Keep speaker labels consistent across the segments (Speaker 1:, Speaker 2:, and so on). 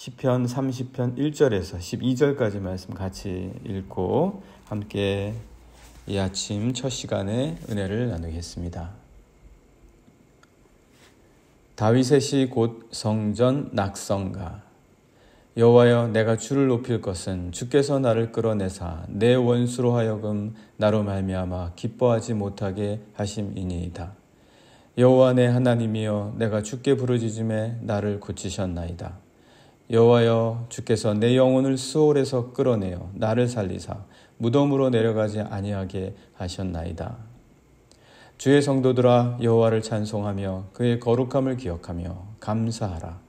Speaker 1: 시편 30편 1절에서 12절까지 말씀 같이 읽고 함께 이 아침 첫 시간에 은혜를 나누겠습니다. 다윗의 시 곧 성전 낙성가. 여호와여, 내가 주를 높일 것은 주께서 나를 끌어내사 내 원수로 하여금 나로 말미암아 기뻐하지 못하게 하심이니이다. 여호와 내 하나님이여, 내가 주께 부르짖음에 나를 고치셨나이다. 여호와여, 주께서 내 영혼을 수월에서 끌어내어 나를 살리사 무덤으로 내려가지 아니하게 하셨나이다. 주의 성도들아, 여호와를 찬송하며 그의 거룩함을 기억하며 감사하라.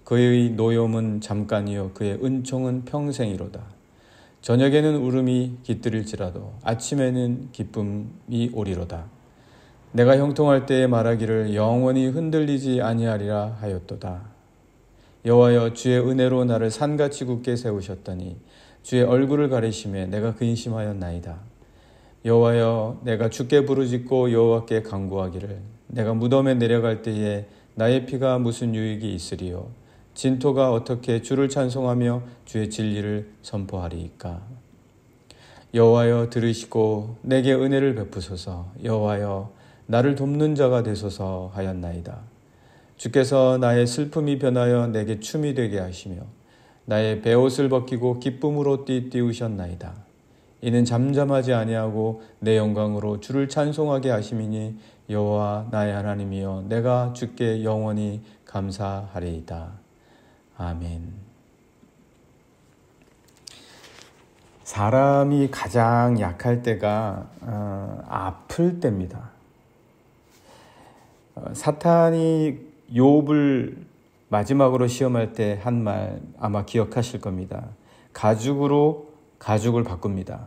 Speaker 1: 그의 노염은 잠깐이요 그의 은총은 평생이로다. 저녁에는 울음이 깃들일지라도 아침에는 기쁨이 오리로다. 내가 형통할 때에 말하기를 영원히 흔들리지 아니하리라 하였도다. 여호와여, 주의 은혜로 나를 산같이 굳게 세우셨더니 주의 얼굴을 가리심에 내가 근심하였나이다. 여호와여, 내가 주께 부르짖고 여호와께 간구하기를 내가 무덤에 내려갈 때에 나의 피가 무슨 유익이 있으리요. 진토가 어떻게 주를 찬송하며 주의 진리를 선포하리이까. 여호와여, 들으시고 내게 은혜를 베푸소서. 여호와여, 나를 돕는 자가 되소서 하였나이다. 주께서 나의 슬픔이 변하여 내게 춤이 되게 하시며 나의 베옷을 벗기고 기쁨으로 띠우셨나이다. 이는 잠잠하지 아니하고 내 영광으로 주를 찬송하게 하심이니 여호와 나의 하나님이여, 내가 주께 영원히 감사하리이다. 아멘. 사람이 가장 약할 때가 아플 때입니다. 사탄이 욥을 마지막으로 시험할 때 한 말 아마 기억하실 겁니다. 가죽으로 가죽을 바꿉니다.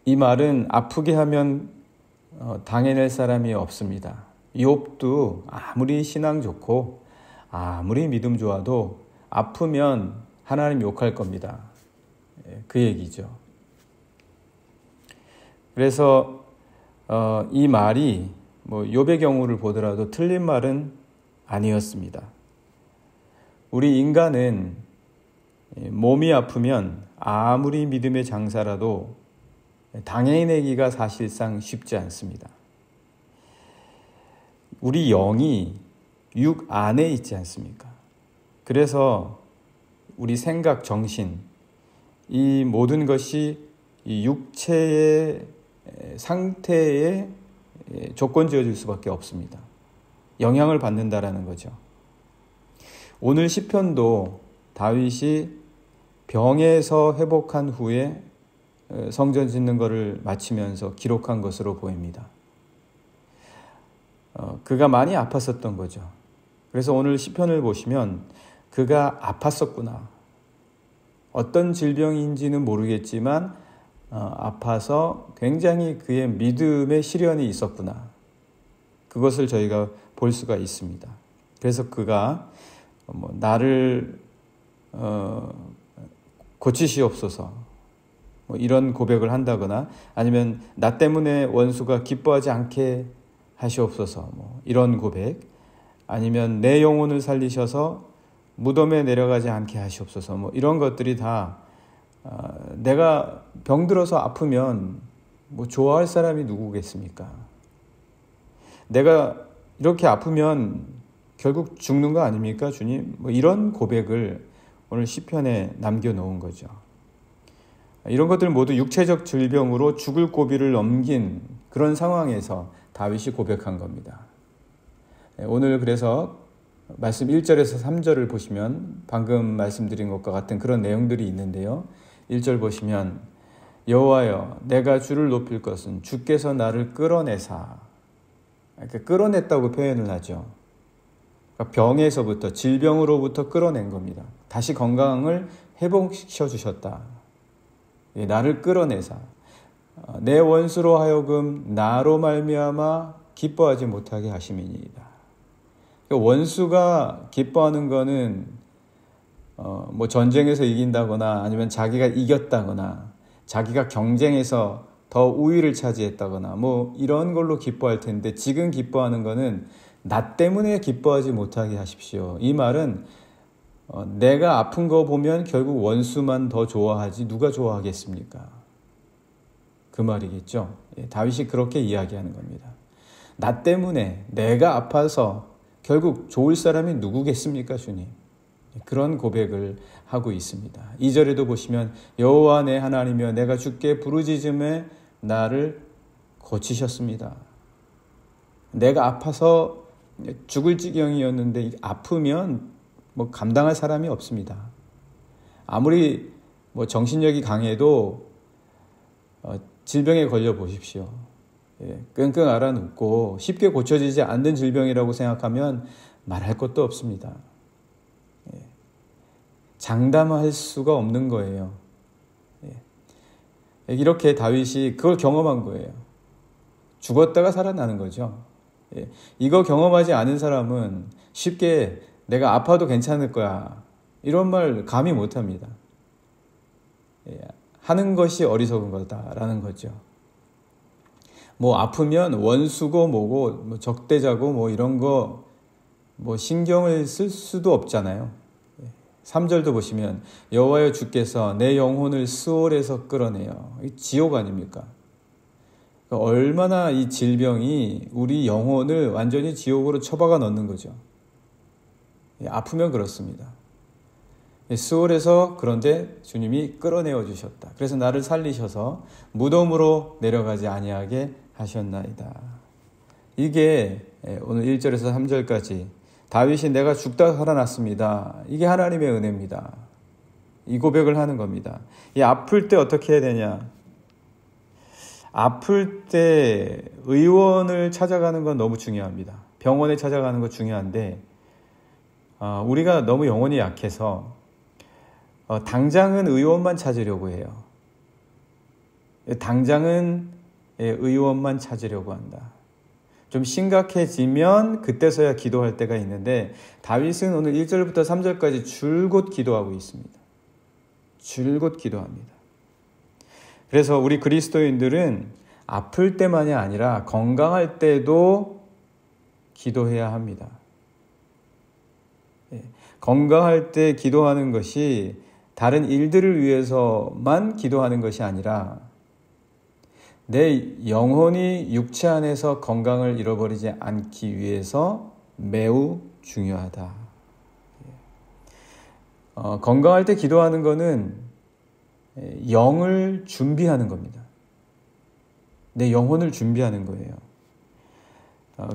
Speaker 1: 이 말은 아프게 하면 당해낼 사람이 없습니다. 욥도 아무리 신앙 좋고 아무리 믿음 좋아도 아프면 하나님 욕할 겁니다. 그 얘기죠. 그래서 이 말이 욥의 경우를 보더라도 틀린 말은 아니었습니다. 우리 인간은 몸이 아프면 아무리 믿음의 장사라도 당해내기가 사실상 쉽지 않습니다. 우리 영이 육 안에 있지 않습니까? 그래서 우리 생각, 정신, 이 모든 것이 이 육체의 상태에 조건 지어질 수밖에 없습니다. 영향을 받는다라는 거죠. 오늘 시편도 다윗이 병에서 회복한 후에 성전 짓는 것을 마치면서 기록한 것으로 보입니다. 그가 많이 아팠었던 거죠. 그래서 오늘 시편을 보시면 그가 아팠었구나. 어떤 질병인지는 모르겠지만 아파서 굉장히 그의 믿음의 시련이 있었구나. 그것을 저희가 볼 수가 있습니다. 그래서 그가 나를 고치시옵소서 이런 고백을 한다거나 아니면 나 때문에 원수가 기뻐하지 않게 하시옵소서 이런 고백, 아니면 내 영혼을 살리셔서 무덤에 내려가지 않게 하시옵소서 이런 것들이 다 내가 병들어서 아프면 좋아할 사람이 누구겠습니까? 내가 이렇게 아프면 결국 죽는 거 아닙니까, 주님? 이런 고백을 오늘 시편에 남겨놓은 거죠. 이런 것들 모두 육체적 질병으로 죽을 고비를 넘긴 그런 상황에서 다윗이 고백한 겁니다. 오늘 그래서 말씀 1절에서 3절을 보시면 방금 말씀드린 것과 같은 그런 내용들이 있는데요. 1절 보시면 여호와여, 내가 주를 높일 것은 주께서 나를 끌어내사. 끌어냈다고 표현을 하죠. 그러니까 병에서부터, 질병으로부터 끌어낸 겁니다. 다시 건강을 회복시켜 주셨다. 나를 끌어내사 내 원수로 하여금 나로 말미암아 기뻐하지 못하게 하심이니이다. 원수가 기뻐하는 거는 전쟁에서 이긴다거나 아니면 자기가 이겼다거나 자기가 경쟁에서 더 우위를 차지했다거나 이런 걸로 기뻐할 텐데, 지금 기뻐하는 거는 나 때문에 기뻐하지 못하게 하십시오. 이 말은 내가 아픈 거 보면 결국 원수만 더 좋아하지 누가 좋아하겠습니까? 그 말이겠죠. 다윗이 그렇게 이야기하는 겁니다. 나 때문에 내가 아파서 결국 좋을 사람이 누구겠습니까, 주님? 그런 고백을 하고 있습니다. 2절에도 보시면 여호와 내 하나님이여 내가 주께 부르짖음에 나를 고치셨습니다. 내가 아파서 죽을 지경이었는데 아프면 감당할 사람이 없습니다. 아무리 정신력이 강해도 질병에 걸려 보십시오. 끙끙 앓아눕고 쉽게 고쳐지지 않는 질병이라고 생각하면 말할 것도 없습니다. 장담할 수가 없는 거예요. 이렇게 다윗이 그걸 경험한 거예요. 죽었다가 살아나는 거죠. 이거 경험하지 않은 사람은 쉽게 내가 아파도 괜찮을 거야 이런 말 감히 못합니다. 하는 것이 어리석은 거다라는 거죠. 아프면 원수고 뭐고 적대자고 이런 거 신경을 쓸 수도 없잖아요. 3절도 보시면 여호와여 주께서 내 영혼을 스올에서 끌어내요. 지옥 아닙니까? 얼마나 이 질병이 우리 영혼을 완전히 지옥으로 처박아 넣는 거죠. 아프면 그렇습니다. 스올에서 그런데 주님이 끌어내어 주셨다. 그래서 나를 살리셔서 무덤으로 내려가지 아니하게 하셨나이다. 이게 오늘 1절에서 3절까지 다윗이 내가 죽다 살아났습니다. 이게 하나님의 은혜입니다. 이 고백을 하는 겁니다. 이 아플 때 어떻게 해야 되냐? 아플 때 의원을 찾아가는 건 너무 중요합니다. 병원에 찾아가는 거 중요한데 우리가 너무 영혼이 약해서 당장은 의원만 찾으려고 해요. 당장은 의원만 찾으려고 한다. 좀 심각해지면 그때서야 기도할 때가 있는데 다윗은 오늘 1절부터 3절까지 줄곧 기도하고 있습니다. 줄곧 기도합니다. 그래서 우리 그리스도인들은 아플 때만이 아니라 건강할 때도 기도해야 합니다. 건강할 때 기도하는 것이 다른 일들을 위해서만 기도하는 것이 아니라 내 영혼이 육체 안에서 건강을 잃어버리지 않기 위해서 매우 중요하다. 건강할 때 기도하는 것은 영을 준비하는 겁니다. 내 영혼을 준비하는 거예요.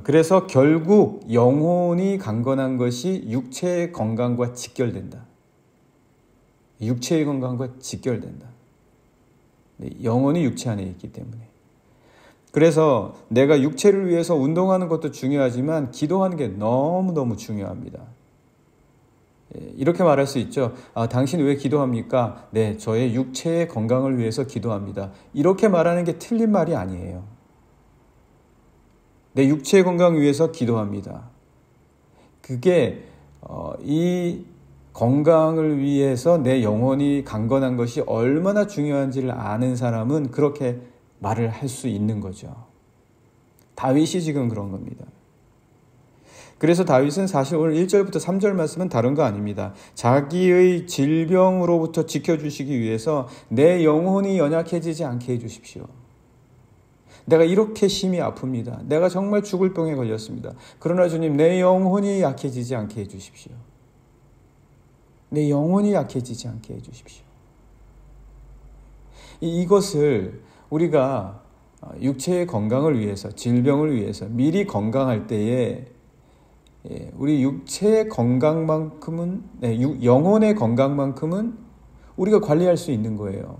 Speaker 1: 그래서 결국 영혼이 강건한 것이 육체의 건강과 직결된다. 육체의 건강과 직결된다. 영혼이 육체 안에 있기 때문에. 그래서 내가 육체를 위해서 운동하는 것도 중요하지만 기도하는 게 너무너무 중요합니다. 이렇게 말할 수 있죠. 당신 왜 기도합니까? 네, 저의 육체의 건강을 위해서 기도합니다. 이렇게 말하는 게 틀린 말이 아니에요. 내 육체의 건강을 위해서 기도합니다. 그게 이 건강을 위해서 내 영혼이 강건한 것이 얼마나 중요한지를 아는 사람은 그렇게 말을 할 수 있는 거죠. 다윗이 지금 그런 겁니다. 그래서 다윗은 사실 오늘 1절부터 3절 말씀은 다른 거 아닙니다. 자기의 질병으로부터 지켜주시기 위해서 내 영혼이 연약해지지 않게 해주십시오. 내가 이렇게 심히 아픕니다. 내가 정말 죽을 병에 걸렸습니다. 그러나 주님, 내 영혼이 약해지지 않게 해주십시오. 내 영혼이 약해지지 않게 해주십시오. 이것을 우리가 육체의 건강을 위해서, 질병을 위해서 미리 건강할 때에 우리 육체의 건강만큼은, 영혼의 건강만큼은 우리가 관리할 수 있는 거예요.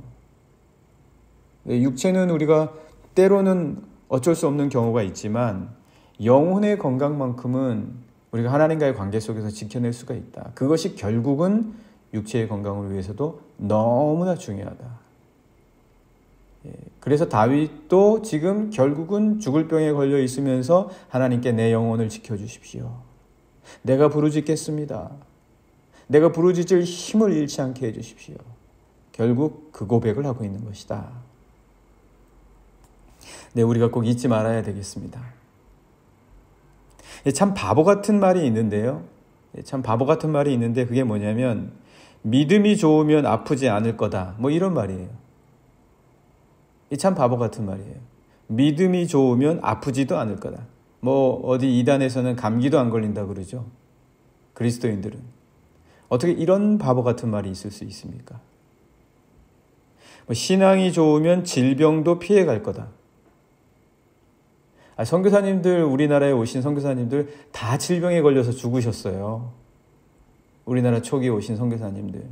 Speaker 1: 육체는 우리가 때로는 어쩔 수 없는 경우가 있지만 영혼의 건강만큼은 우리가 하나님과의 관계 속에서 지켜낼 수가 있다. 그것이 결국은 육체의 건강을 위해서도 너무나 중요하다. 그래서 다윗도 지금 결국은 죽을 병에 걸려 있으면서 하나님께 내 영혼을 지켜주십시오. 내가 부르짖겠습니다. 내가 부르짖을 힘을 잃지 않게 해주십시오. 결국 그 고백을 하고 있는 것이다. 네, 우리가 꼭 잊지 말아야 되겠습니다. 참 바보 같은 말이 있는데요. 참 바보 같은 말이 있는데 그게 뭐냐면 믿음이 좋으면 아프지 않을 거다. 뭐 이런 말이에요. 참 바보 같은 말이에요. 믿음이 좋으면 아프지도 않을 거다. 뭐 어디 이단에서는 감기도 안 걸린다 그러죠. 그리스도인들은. 어떻게 이런 바보 같은 말이 있을 수 있습니까? 신앙이 좋으면 질병도 피해갈 거다. 선교사님들, 우리나라에 오신 선교사님들 다 질병에 걸려서 죽으셨어요. 우리나라 초기에 오신 선교사님들.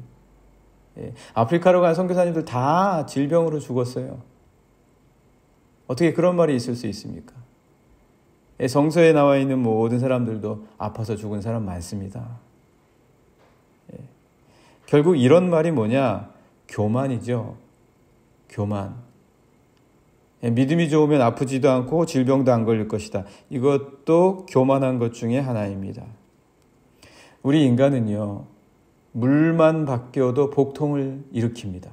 Speaker 1: 아프리카로 간 선교사님들 다 질병으로 죽었어요. 어떻게 그런 말이 있을 수 있습니까? 성서에 나와 있는 모든 사람들도 아파서 죽은 사람 많습니다. 결국 이런 말이 뭐냐? 교만이죠. 교만. 믿음이 좋으면 아프지도 않고 질병도 안 걸릴 것이다. 이것도 교만한 것 중에 하나입니다. 우리 인간은요, 물만 바뀌어도 복통을 일으킵니다.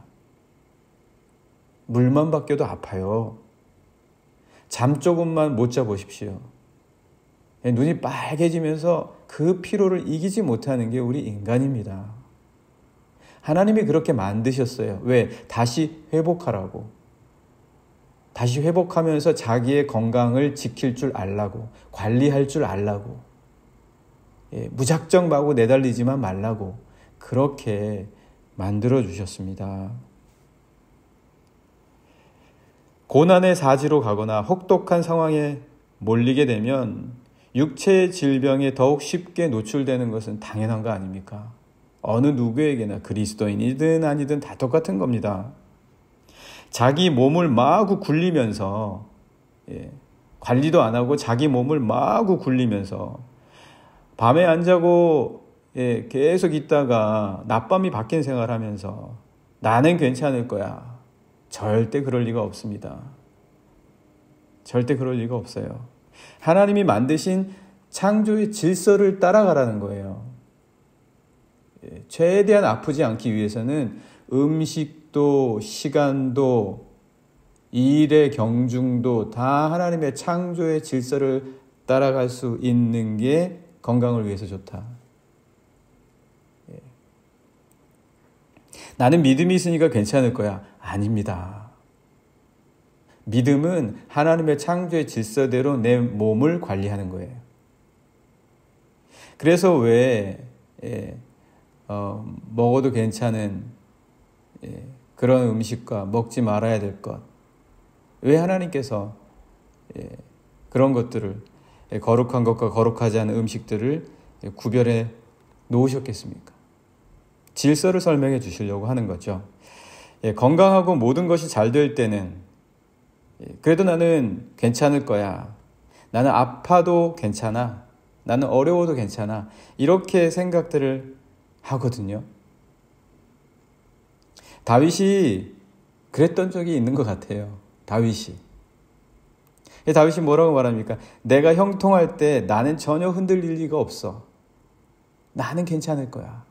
Speaker 1: 물만 바뀌어도 아파요. 잠 조금만 못 자보십시오. 눈이 빨개지면서 그 피로를 이기지 못하는 게 우리 인간입니다. 하나님이 그렇게 만드셨어요. 왜? 다시 회복하라고. 다시 회복하면서 자기의 건강을 지킬 줄 알라고, 관리할 줄 알라고, 무작정 마구 내달리지만 말라고 그렇게 만들어 주셨습니다. 고난의 사지로 가거나 혹독한 상황에 몰리게 되면 육체의 질병에 더욱 쉽게 노출되는 것은 당연한 거 아닙니까? 어느 누구에게나 그리스도인이든 아니든 다 똑같은 겁니다. 자기 몸을 마구 굴리면서 관리도 안 하고 자기 몸을 마구 굴리면서 밤에 안 자고 계속 있다가 낮밤이 바뀐 생활하면서 나는 괜찮을 거야. 절대 그럴 리가 없습니다. 절대 그럴 리가 없어요. 하나님이 만드신 창조의 질서를 따라가라는 거예요. 최대한 아프지 않기 위해서는 음식도 시간도 일의 경중도 다 하나님의 창조의 질서를 따라갈 수 있는 게 건강을 위해서 좋다. 나는 믿음이 있으니까 괜찮을 거야. 아닙니다. 믿음은 하나님의 창조의 질서대로 내 몸을 관리하는 거예요. 그래서 왜 먹어도 괜찮은 그런 음식과 먹지 말아야 될 것, 왜 하나님께서 그런 것들을 거룩한 것과 거룩하지 않은 음식들을 구별해 놓으셨겠습니까? 질서를 설명해 주시려고 하는 거죠. 건강하고 모든 것이 잘 될 때는 그래도 나는 괜찮을 거야. 나는 아파도 괜찮아. 나는 어려워도 괜찮아. 이렇게 생각들을 하거든요. 다윗이 그랬던 적이 있는 것 같아요. 다윗이 뭐라고 말합니까? 내가 형통할 때 나는 전혀 흔들릴 리가 없어. 나는 괜찮을 거야.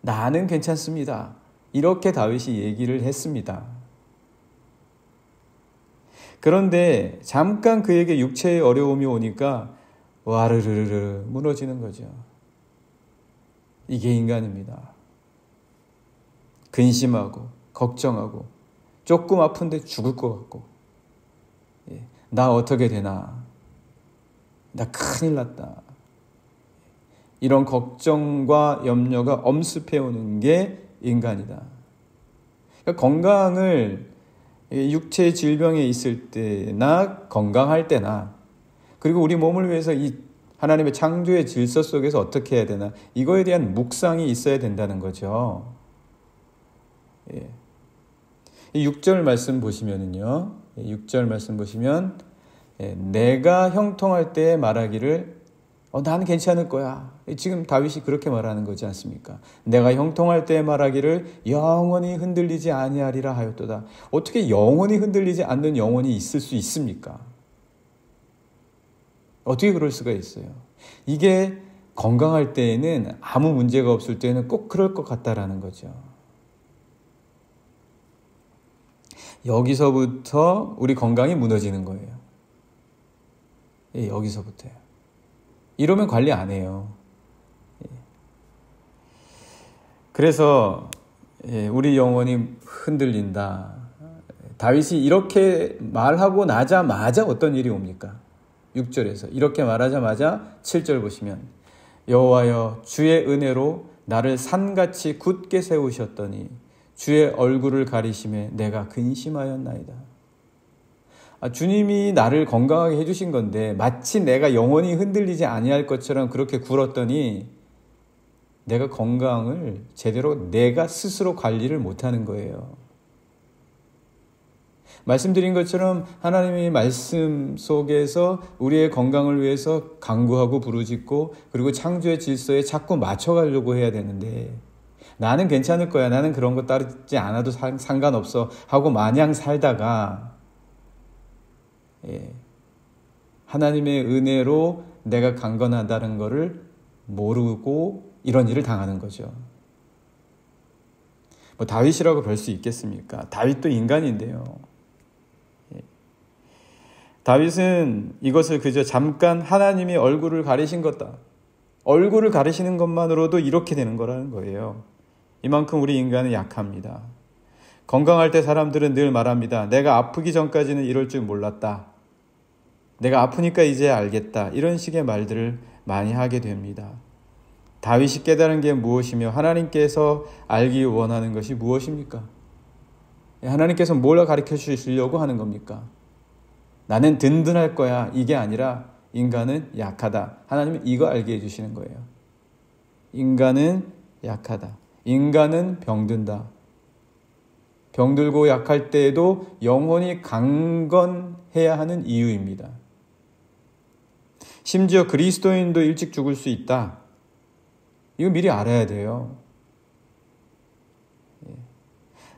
Speaker 1: 나는 괜찮습니다. 이렇게 다윗이 얘기를 했습니다. 그런데 잠깐 그에게 육체의 어려움이 오니까 와르르르 무너지는 거죠. 이게 인간입니다. 근심하고 걱정하고 조금 아픈데 죽을 것 같고, 나 어떻게 되나, 나 큰일 났다, 이런 걱정과 염려가 엄습해오는 게 인간이다. 그러니까 건강을 육체 질병에 있을 때나 건강할 때나, 그리고 우리 몸을 위해서 이 하나님의 창조의 질서 속에서 어떻게 해야 되나, 이거에 대한 묵상이 있어야 된다는 거죠. 6절 말씀 보시면은요, 6절 말씀 보시면 내가 형통할 때 말하기를 나는 괜찮을 거야. 지금 다윗이 그렇게 말하는 거지 않습니까? 내가 형통할 때 말하기를 영원히 흔들리지 아니하리라 하였도다. 어떻게 영원히 흔들리지 않는 영혼이 있을 수 있습니까? 어떻게 그럴 수가 있어요? 이게 건강할 때에는, 아무 문제가 없을 때는 꼭 그럴 것 같다라는 거죠. 여기서부터 우리 건강이 무너지는 거예요. 여기서부터요. 이러면 관리 안 해요. 그래서 우리 영혼이 흔들린다. 다윗이 이렇게 말하고 나자마자 어떤 일이 옵니까? 6절에서 이렇게 말하자마자 7절 보시면 여호와여 주의 은혜로 나를 산같이 굳게 세우셨더니 주의 얼굴을 가리심에 내가 근심하였나이다. 주님이 나를 건강하게 해주신 건데 마치 내가 영혼이 흔들리지 아니할 것처럼 그렇게 굴었더니 내가 건강을 제대로 내가 스스로 관리를 못하는 거예요. 말씀드린 것처럼 하나님의 말씀 속에서 우리의 건강을 위해서 간구하고 부르짖고 그리고 창조의 질서에 자꾸 맞춰가려고 해야 되는데 나는 괜찮을 거야. 나는 그런 거 따르지 않아도 상관없어 하고 마냥 살다가 하나님의 은혜로 내가 강건하다는 것을 모르고 이런 일을 당하는 거죠. 뭐 다윗이라고 볼 수 있겠습니까? 다윗도 인간인데요. 다윗은 이것을 그저 잠깐 하나님이 얼굴을 가리신 것다. 얼굴을 가리시는 것만으로도 이렇게 되는 거라는 거예요. 이만큼 우리 인간은 약합니다. 건강할 때 사람들은 늘 말합니다. 내가 아프기 전까지는 이럴 줄 몰랐다. 내가 아프니까 이제 알겠다. 이런 식의 말들을 많이 하게 됩니다. 다윗이 깨달은 게 무엇이며 하나님께서 알기 원하는 것이 무엇입니까? 하나님께서 뭘 가르쳐 주시려고 하는 겁니까? 나는 든든할 거야. 이게 아니라 인간은 약하다. 하나님은 이거 알게 해주시는 거예요. 인간은 약하다. 인간은 병든다. 병들고 약할 때에도 영혼이 강건해야 하는 이유입니다. 심지어 그리스도인도 일찍 죽을 수 있다. 이거 미리 알아야 돼요.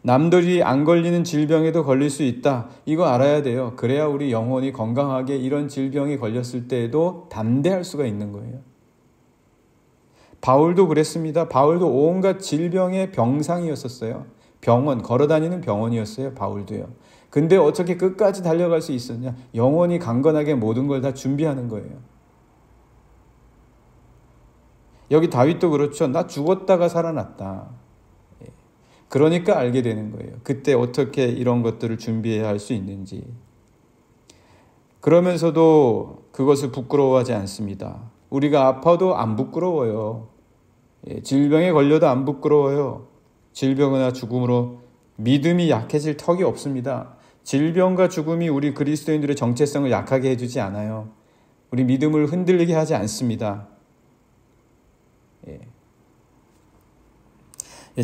Speaker 1: 남들이 안 걸리는 질병에도 걸릴 수 있다. 이거 알아야 돼요. 그래야 우리 영혼이 건강하게 이런 질병이 걸렸을 때에도 담대할 수가 있는 거예요. 바울도 그랬습니다. 바울도 온갖 질병의 병상이었었어요. 병원, 걸어다니는 병원이었어요. 바울도요. 근데 어떻게 끝까지 달려갈 수 있었냐? 영혼이 강건하게 모든 걸 다 준비하는 거예요. 여기 다윗도 그렇죠. 나 죽었다가 살아났다. 그러니까 알게 되는 거예요. 그때 어떻게 이런 것들을 준비해야 할 수 있는지. 그러면서도 그것을 부끄러워하지 않습니다. 우리가 아파도 안 부끄러워요. 질병에 걸려도 안 부끄러워요. 질병이나 죽음으로 믿음이 약해질 턱이 없습니다. 질병과 죽음이 우리 그리스도인들의 정체성을 약하게 해주지 않아요. 우리 믿음을 흔들리게 하지 않습니다.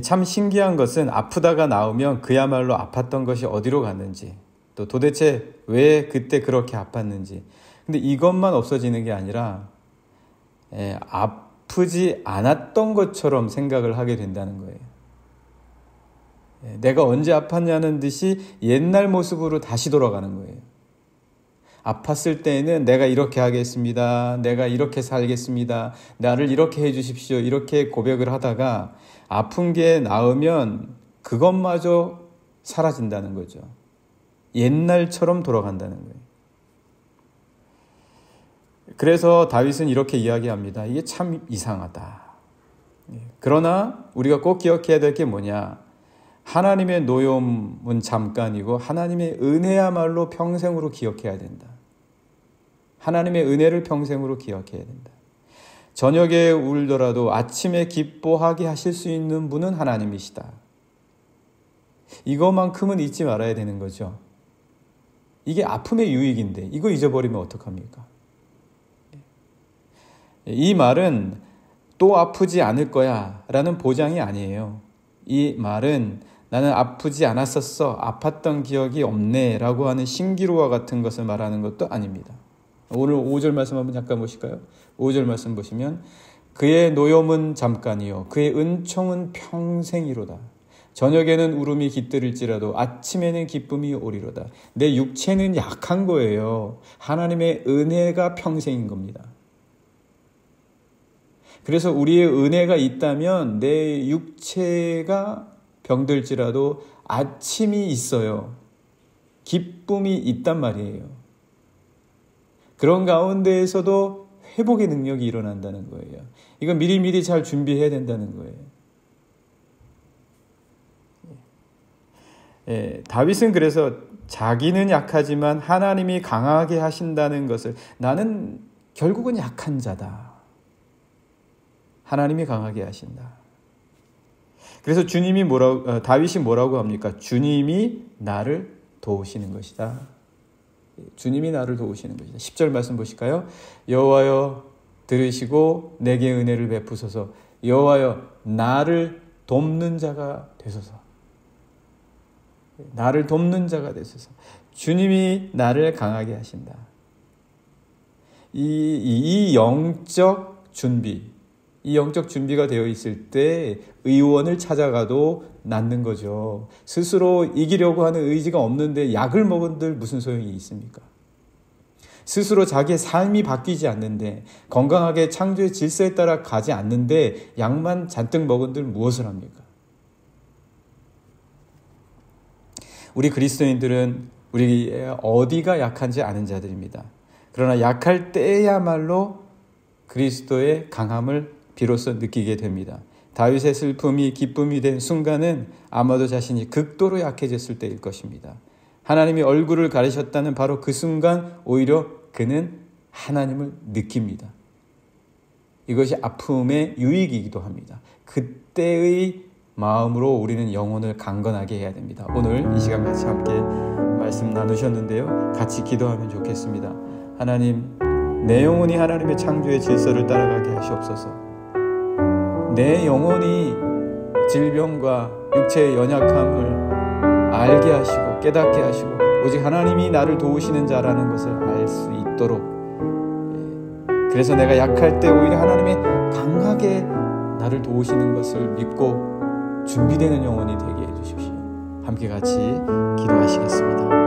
Speaker 1: 참 신기한 것은 아프다가 나오면 그야말로 아팠던 것이 어디로 갔는지, 또 도대체 왜 그때 그렇게 아팠는지. 근데 이것만 없어지는 게 아니라 아프지 않았던 것처럼 생각을 하게 된다는 거예요. 내가 언제 아팠냐는 듯이 옛날 모습으로 다시 돌아가는 거예요. 아팠을 때에는 내가 이렇게 하겠습니다. 내가 이렇게 살겠습니다. 나를 이렇게 해주십시오. 이렇게 고백을 하다가 아픈 게 나으면 그것마저 사라진다는 거죠. 옛날처럼 돌아간다는 거예요. 그래서 다윗은 이렇게 이야기합니다. 이게 참 이상하다. 그러나 우리가 꼭 기억해야 될 게 뭐냐? 하나님의 노여움은 잠깐이고 하나님의 은혜야말로 평생으로 기억해야 된다. 하나님의 은혜를 평생으로 기억해야 된다. 저녁에 울더라도 아침에 기뻐하게 하실 수 있는 분은 하나님이시다. 이것만큼은 잊지 말아야 되는 거죠. 이게 아픔의 유익인데 이거 잊어버리면 어떡합니까? 이 말은 또 아프지 않을 거야 라는 보장이 아니에요. 이 말은 나는 아프지 않았었어, 아팠던 기억이 없네 라고 하는 신기루와 같은 것을 말하는 것도 아닙니다. 오늘 5절 말씀 한번 잠깐 보실까요? 5절 말씀 보시면 그의 노염은 잠깐이요 그의 은총은 평생이로다. 저녁에는 울음이 깃들일지라도 아침에는 기쁨이 오리로다. 내 육체는 약한 거예요. 하나님의 은혜가 평생인 겁니다. 그래서 우리의 은혜가 있다면 내 육체가 병들지라도 아침이 있어요. 기쁨이 있단 말이에요. 그런 가운데에서도 회복의 능력이 일어난다는 거예요. 이건 미리미리 잘 준비해야 된다는 거예요. 다윗은 그래서 자기는 약하지만 하나님이 강하게 하신다는 것을, 나는 결국은 약한 자다, 하나님이 강하게 하신다. 그래서 다윗이 뭐라고 합니까? 주님이 나를 도우시는 것이다. 주님이 나를 도우시는 것이다. 10절 말씀 보실까요? 여호와여 들으시고 내게 은혜를 베푸소서. 여호와여 나를 돕는 자가 되소서. 나를 돕는 자가 되소서. 주님이 나를 강하게 하신다. 이 영적 준비가 되어 있을 때 의원을 찾아가도 낫는 거죠. 스스로 이기려고 하는 의지가 없는데 약을 먹은들 무슨 소용이 있습니까? 스스로 자기의 삶이 바뀌지 않는데, 건강하게 창조의 질서에 따라 가지 않는데 약만 잔뜩 먹은들 무엇을 합니까? 우리 그리스도인들은 우리 어디가 약한지 아는 자들입니다. 그러나 약할 때야말로 그리스도의 강함을 비로소 느끼게 됩니다. 다윗의 슬픔이 기쁨이 된 순간은 아마도 자신이 극도로 약해졌을 때일 것입니다. 하나님이 얼굴을 가리셨다는 바로 그 순간 오히려 그는 하나님을 느낍니다. 이것이 아픔의 유익이기도 합니다. 그때의 마음으로 우리는 영혼을 강건하게 해야 됩니다. 오늘 이 시간 같이 함께 말씀 나누셨는데요. 같이 기도하면 좋겠습니다. 하나님, 내 영혼이 하나님의 창조의 질서를 따라가게 하시옵소서. 내 영혼이 질병과 육체의 연약함을 알게 하시고 깨닫게 하시고 오직 하나님이 나를 도우시는 자라는 것을 알 수 있도록, 그래서 내가 약할 때 오히려 하나님이 강하게 나를 도우시는 것을 믿고 준비되는 영혼이 되게 해주십시오. 함께 같이 기도하시겠습니다.